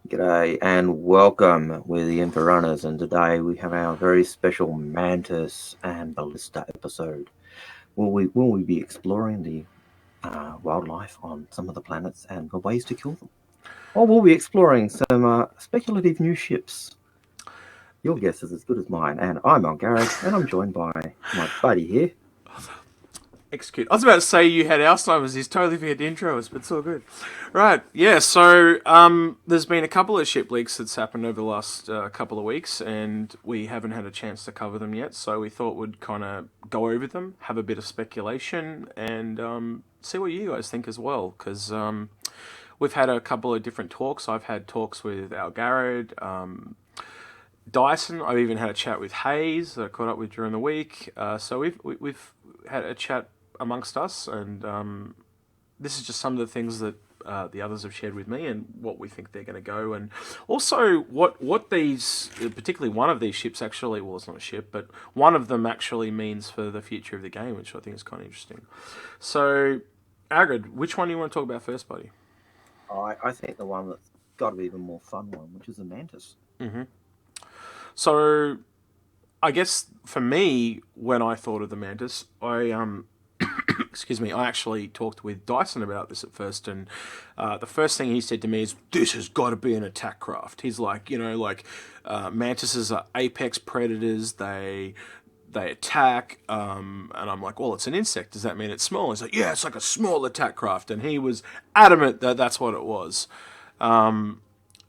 G'day and welcome. We're the Info Runners, and today we have our very special Mantis and Ballista episode. Will we be exploring the wildlife on some of the planets and the ways to kill them? Or will we be exploring some speculative new ships? Your guess is as good as mine, and I'm Algared, and I'm joined by my buddy here. Execute. I was about to say you had Alzheimer's. He's totally forget the intro us, but it's all good. Right, yeah, so there's been a couple of ship leaks that's happened over the last couple of weeks, and we haven't had a chance to cover them yet, so we thought we'd kind of go over them, have a bit of speculation, and see what you guys think as well, because we've had a couple of different talks. I've had talks with Algared, Dyson. I've even had a chat with Hayes that I caught up with during the week. So we've had a chat amongst us, and this is just some of the things that the others have shared with me and what we think they're going to go, and also what these, particularly one of these ships actually, well, it's not a ship, but one of them actually means for the future of the game, which I think is kind of interesting. So, Agrid, which one do you want to talk about first, buddy? I think the one that's got to be even more fun one, which is the Mantis. Mm-hmm. So, I guess for me, when I thought of the Mantis, excuse me, I actually talked with Dyson about this at first, and the first thing he said to me is, "This has got to be an attack craft." He's like, mantises are apex predators. They attack, and I'm like, well, it's an insect. Does that mean it's small? He's like, yeah, it's like a small attack craft, and he was adamant that that's what it was.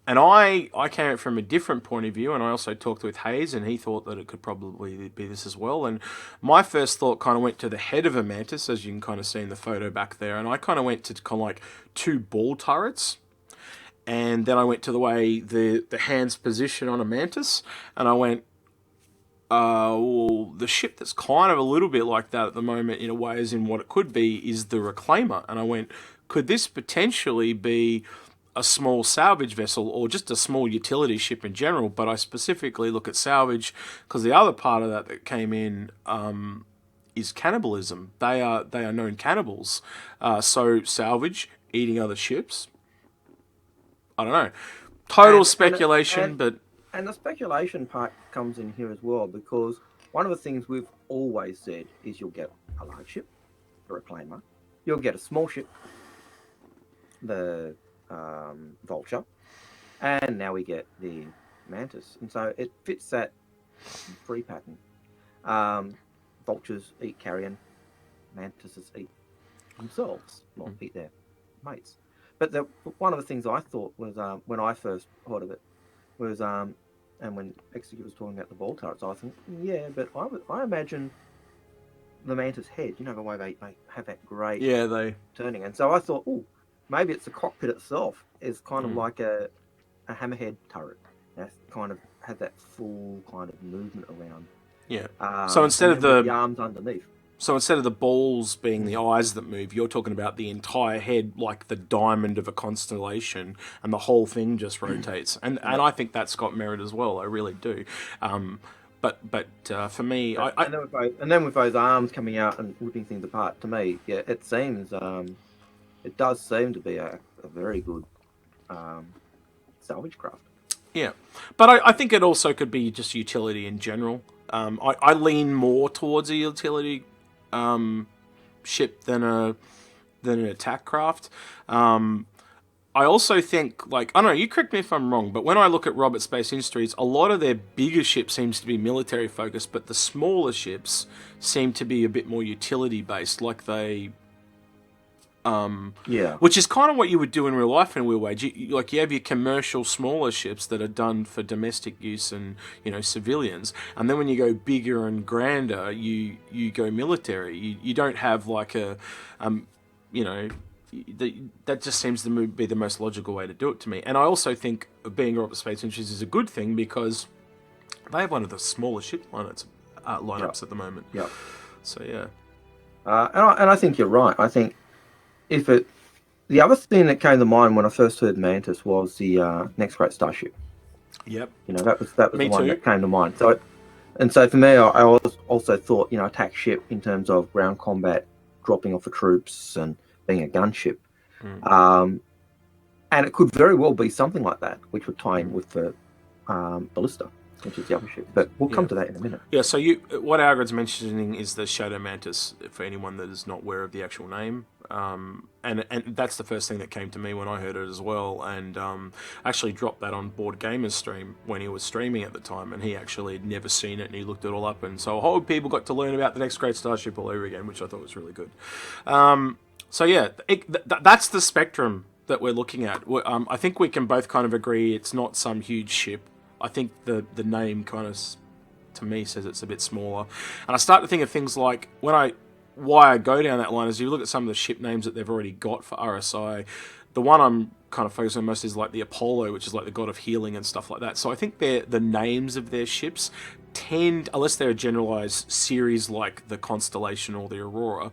And I came at it from a different point of view, and I also talked with Hayes, and he thought that it could probably be this as well. And my first thought kind of went to the head of a mantis, as you can kind of see in the photo back there, and I kind of went to kind of like two ball turrets, and then I went to the way the hands position on a mantis, and I went, well, the ship that's kind of a little bit like that at the moment, in a way, as in what it could be, is the Reclaimer. And I went, could this potentially be a small salvage vessel or just a small utility ship in general? But I specifically look at salvage because the other part of that came in is cannibalism. They are known cannibals. So salvage, eating other ships. I don't know. Total speculation, but... And the speculation part comes in here as well, because one of the things we've always said is you'll get a large ship, the Reclaimer, you'll get a small ship, the Vulture, and now we get the Mantis, and so it fits that free pattern. Vultures eat carrion, Mantises eat themselves, not eat their mates. But one of the things I thought was, when I first heard of it, was and when Execute was talking about the ball turrets, I think, yeah, but I imagine the Mantis head, the way they have that great turning, and so I thought, oh, maybe it's the cockpit itself is kind of like a hammerhead turret that kind of has that full kind of movement around. Yeah. So instead of the arms underneath. So instead of the balls being the eyes that move, you're talking about the entire head, like the diamond of a constellation, and the whole thing just rotates. And I think that's got merit as well. I really do. But for me, and then with those arms coming out and ripping things apart, to me, yeah, it seems it does seem to be a very good salvage craft. Yeah, but I think it also could be just utility in general. I lean more towards a utility ship than an attack craft. I also think, I don't know, you correct me if I'm wrong, but when I look at Robert Space Industries, a lot of their bigger ships seems to be military focused, but the smaller ships seem to be a bit more utility based, like they... which is kind of what you would do in real life in Wheel Wage. You have your commercial smaller ships that are done for domestic use and civilians, and then when you go bigger and grander, you go military. You don't have like a that just seems to be the most logical way to do it to me. And I also think being Robert Space Industries is a good thing because they have one of the smallest ship lineups at the moment. Yeah. So yeah. And I think you're right. I think. The other thing that came to mind when I first heard Mantis was the Next Great Starship. Yep. That was the one that came to mind. So for me, I also thought, attack ship in terms of ground combat, dropping off the troops and being a gunship. And it could very well be something like that, which would tie in with the Ballista, which is the other ship. But we'll come to that in a minute. Yeah, so what Algared's mentioning is the Shadow Mantis, for anyone that is not aware of the actual name. And that's the first thing that came to me when I heard it as well. And actually dropped that on Board Gamer's stream when he was streaming at the time, and he actually had never seen it, and he looked it all up. And so a whole people got to learn about the next great starship all over again, which I thought was really good. So yeah, that's the spectrum that we're looking at. I think we can both kind of agree it's not some huge ship. I think the name kind of, to me, says it's a bit smaller. And I start to think of things like, why I go down that line is you look at some of the ship names that they've already got for RSI. The one I'm kind of focusing on most is like the Apollo, which is like the god of healing and stuff like that. So I think the names of their ships tend, unless they're a generalized series like the Constellation or the Aurora,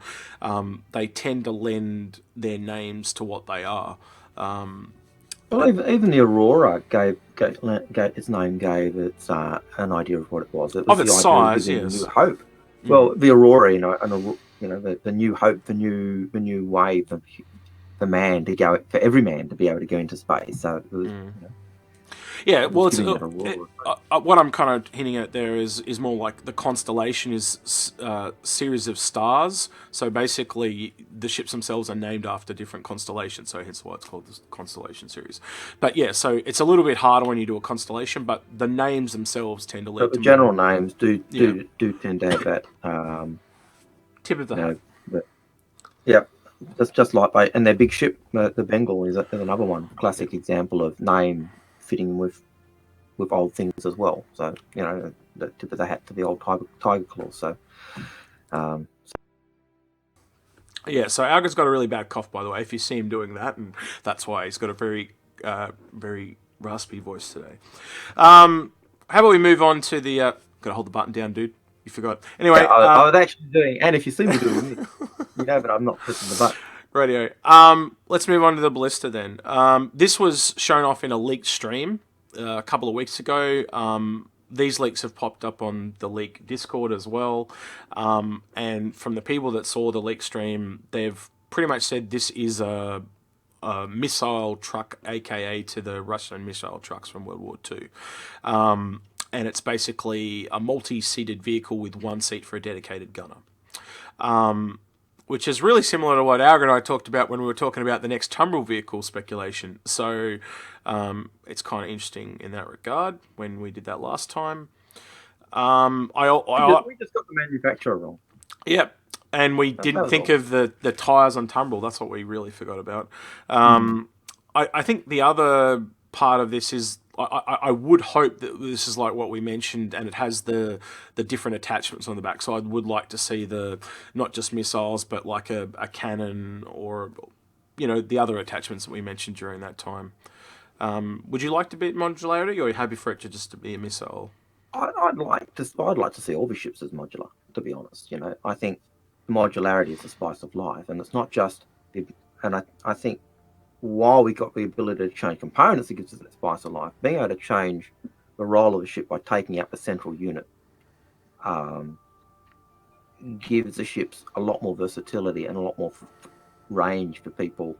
they tend to lend their names to what they are. Well, even the Aurora gave its name, gave its an idea of what it was. It was Of its the idea size, of yes. New Hope. Well, the Aurora, the New Hope, the new wave of for man to go, for every man to be able to go into space. So it was, yeah, well, it's Aurora. what I'm kind of hinting at there is more like the constellation is a series of stars. So basically, the ships themselves are named after different constellations. So hence why it's called the constellation series. But yeah, so it's a little bit harder when you do a constellation, but the names themselves tend to lead to the general names do tend to have that tip of the hat. Yeah. Just like and their big ship, the Bengal, is another one, classic example of name fitting with old things as well. So the tip of the hat to the old tiger claw. So yeah. So Algared's got a really bad cough, by the way. If you see him doing that, and that's why he's got a very very raspy voice today. How about we move on to the? Gotta hold the button down, dude. You forgot. Anyway, I was actually doing, and if you see me doing it, but I'm not pressing the button. Radio. Let's move on to the Ballista then. This was shown off in a leaked stream a couple of weeks ago. These leaks have popped up on the leak Discord as well. And from the people that saw the leak stream, they've pretty much said this is a missile truck, aka to the Russian missile trucks from World War II. And it's basically a multi-seated vehicle with one seat for a dedicated gunner. Which is really similar to what Algared and I talked about when we were talking about the next Tumbrel vehicle speculation. So it's kind of interesting in that regard when we did that last time. We just got the manufacturer wrong. Yeah, and we didn't think of the tyres on Tumbrel. That's what we really forgot about. I think the other part of this is I would hope that this is like what we mentioned, and it has the different attachments on the back. So I would like to see not just missiles, but like a cannon or the other attachments that we mentioned during that time. Would you like to be modularity, or are you happy for it just to be a missile? I'd like to see all the ships as modular. To be honest, I think modularity is the spice of life, and it's not just. And I think, while we got the ability to change components, it gives us that spice of life. Being able to change the role of a ship by taking out the central unit gives the ships a lot more versatility and a lot more range for people.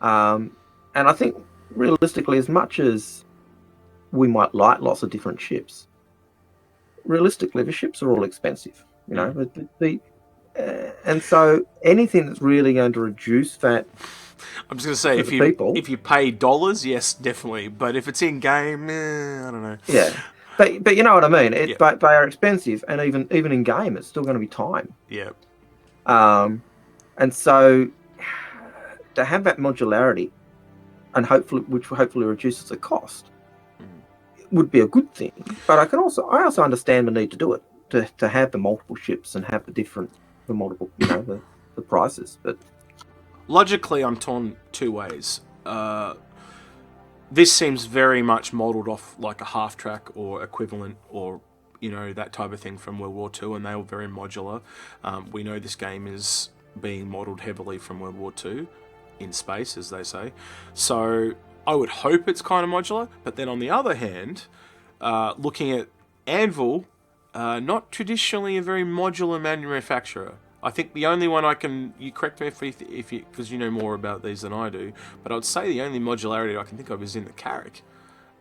And I think, realistically, as much as we might like lots of different ships, realistically, the ships are all expensive. And so anything that's really going to reduce that. I'm just going to say, if you pay dollars, yes, definitely. But if it's in game, I don't know. Yeah, but you know what I mean. But they are expensive, and even in game, it's still going to be time. Yeah. And so to have that modularity, and which hopefully reduces the cost, would be a good thing. But I also understand the need to do it to have the multiple ships and have the multiple the prices, but. Logically, I'm torn two ways. This seems very much modelled off like a half-track or equivalent or, that type of thing from World War II, and they were very modular. We know this game is being modelled heavily from World War II, in space, as they say. So I would hope it's kind of modular, but then on the other hand, looking at Anvil, not traditionally a very modular manufacturer. I think the only one you correct me if you because you know more about these than I do, but I would say the only modularity I can think of is in the Carrack.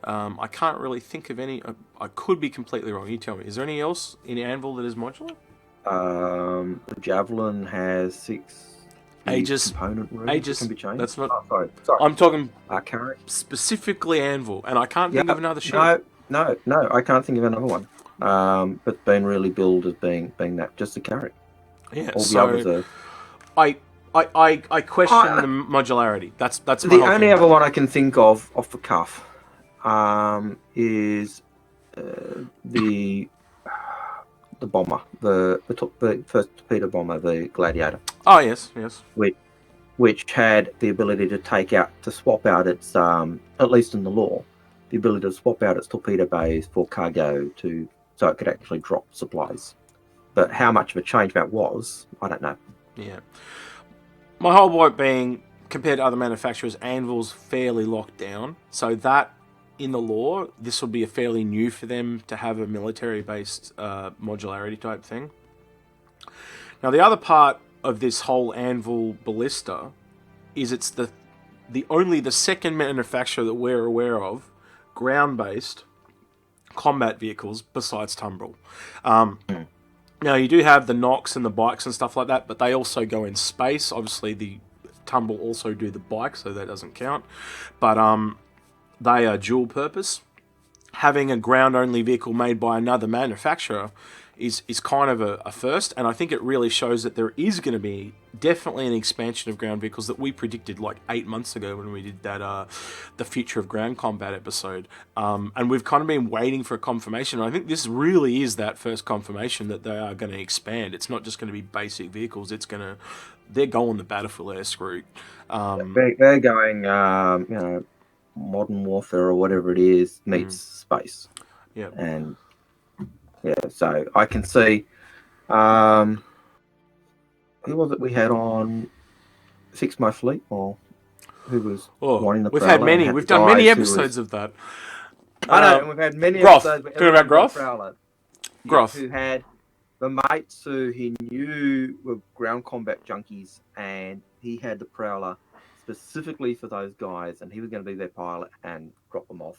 I can't really think of any. I could be completely wrong. You tell me. Is there anything else in Anvil that is modular? The Javelin has 6 Aegis. component rooms that Aegis. can be changed. That's not. Oh, sorry. I'm talking Carrack. specifically Anvil, and I can't think of another ship. No, I can't think of another one. But been really billed as being that just the Carrack. Yeah. All the others are. I question the modularity. That's the only other one I can think of off the cuff is the bomber, the first torpedo bomber, the Gladiator. Oh yes. Which had the ability to swap out its at least in the lore, the ability to swap out its torpedo bays for cargo so it could actually drop supplies. But how much of a change that was, I don't know. Yeah. My whole point being, compared to other manufacturers, Anvil's fairly locked down. So that, in the lore, this would be a fairly new for them to have a military-based modularity type thing. Now, the other part of this whole Anvil Ballista is it's only the second manufacturer that we're aware of, ground-based combat vehicles besides Tumbril. Now, you do have the Nox and the bikes and stuff like that, but they also go in space. Obviously, the Tumbril also do the bikes, so that doesn't count. But they are dual purpose. Having a ground-only vehicle made by another manufacturer is kind of a first, and I think it really shows that there is going to be definitely an expansion of ground vehicles that we predicted like 8 months ago when we did that the Future of Ground Combat episode. And we've kind of been waiting for a confirmation. And I think this really is that first confirmation that they are going to expand. It's not just going to be basic vehicles. They're going the battlefield air route. They're going, modern warfare or whatever it is meets space. Yeah. And yeah, so I can see. Who was it we had on Fix My Fleet, or who was wanting the? We've had many. We've done many episodes of that. I know, and we've had many Groff. episodes. Talking about Groff. Groff, who had the mates who he knew were ground combat junkies, and he had the Prowler specifically for those guys, and he was going to be their pilot and drop them off,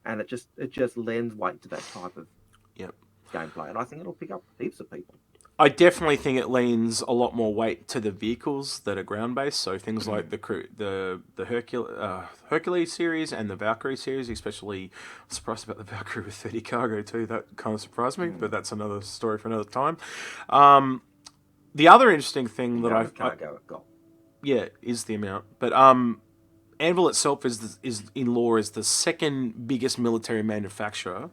and it just lends weight to that type of gameplay, and I think it'll pick up heaps of people. I definitely think it leans a lot more weight to the vehicles that are ground based, so things like the Hercules series and the Valkyrie series, especially. I'm surprised about the Valkyrie with 30 cargo too. That kind of surprised me, but that's another story for another time. The other interesting thing cargo it got. Yeah, is the amount, but Anvil itself is in lore is the second biggest military manufacturer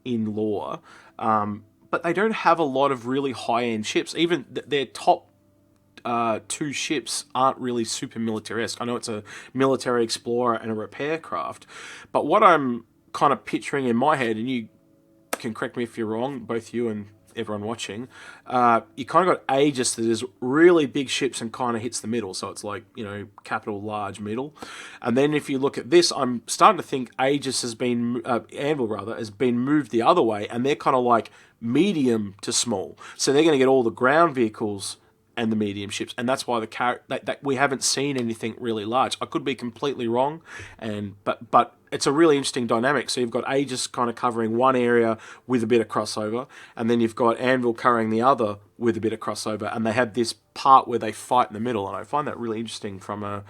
in lore, but they don't have a lot of really high-end ships. Even their top 2 ships aren't really super military-esque. I know it's a military explorer and a repair craft, but what I'm kind of picturing in my head, and you can correct me if you're wrong, both you and everyone watching, you kind of got Aegis that is really big ships and kind of hits the middle, so it's like, capital large middle. And then if you look at this, I'm starting to think Aegis Anvil rather has been moved the other way, and they're kind of like medium to small, so they're going to get all the ground vehicles and the medium ships, and that's why we haven't seen anything really large. I could be completely wrong, but it's a really interesting dynamic. So you've got Aegis kind of covering one area with a bit of crossover, and then you've got Anvil covering the other with a bit of crossover, and they have this part where they fight in the middle, and I find that really interesting from a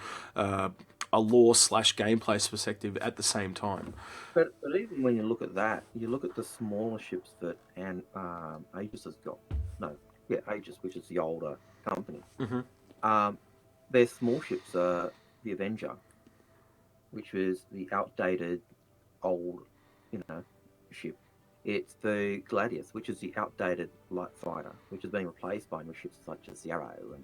lore/gameplay perspective at the same time. But even when you look at that, you look at the smaller ships that Aegis has got. Aegis, which is the older company. Mm-hmm. Their small ships are the Avenger, which is the outdated old, ship. It's the Gladius, which is the outdated light fighter, which has been replaced by new ships such as the Arrow,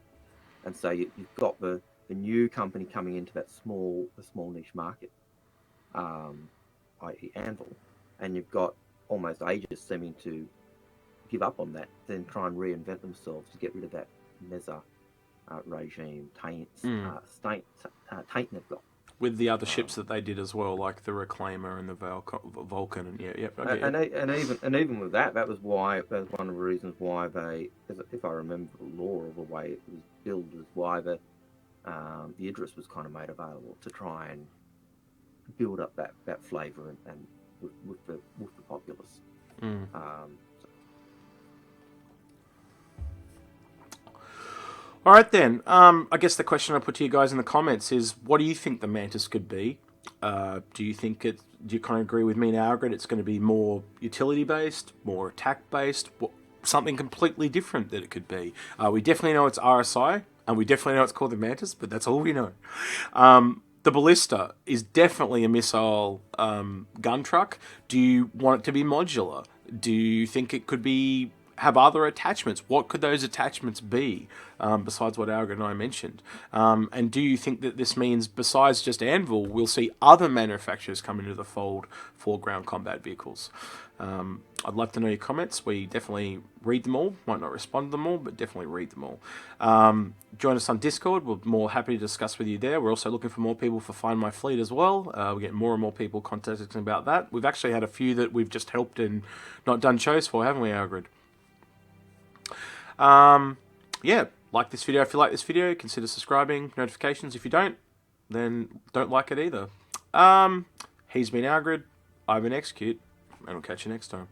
and so you've got the new company coming into that small niche market, i.e. Anvil, and you've got almost Aegis seeming to give up on that, then try and reinvent themselves to get rid of that Meza regime taint they've got. with the other ships that they did as well, like the Reclaimer and the Vulcan, and and even with that, that was one of the reasons why they, if I remember the lore of the way it was built, is why the Idris was kind of made available to try and build up that flavour and with the populace. All right then. I guess the question I put to you guys in the comments is, what do you think the Mantis could be? Do you think do you kind of agree with me and Algared? It's going to be more utility based, more attack based, something completely different that it could be. We definitely know it's RSI, and we definitely know it's called the Mantis, but that's all we know. The Ballista is definitely a missile gun truck. Do you want it to be modular? Do you think it could have other attachments? What could those attachments be, besides what Algared and I mentioned? And do you think that this means, besides just Anvil, we'll see other manufacturers come into the fold for ground combat vehicles? I'd love to know your comments. We definitely read them all. Might not respond to them all, but definitely read them all. Join us on Discord. We're more happy to discuss with you there. We're also looking for more people for Find My Fleet as well. We're getting more and more people contacting about that. We've actually had a few that we've just helped and not done shows for, haven't we, Algared? Yeah, like this video if you like this video. Consider subscribing, notifications. If you don't, then don't like it either. He's been Algared, I've been Execute, and we'll catch you next time.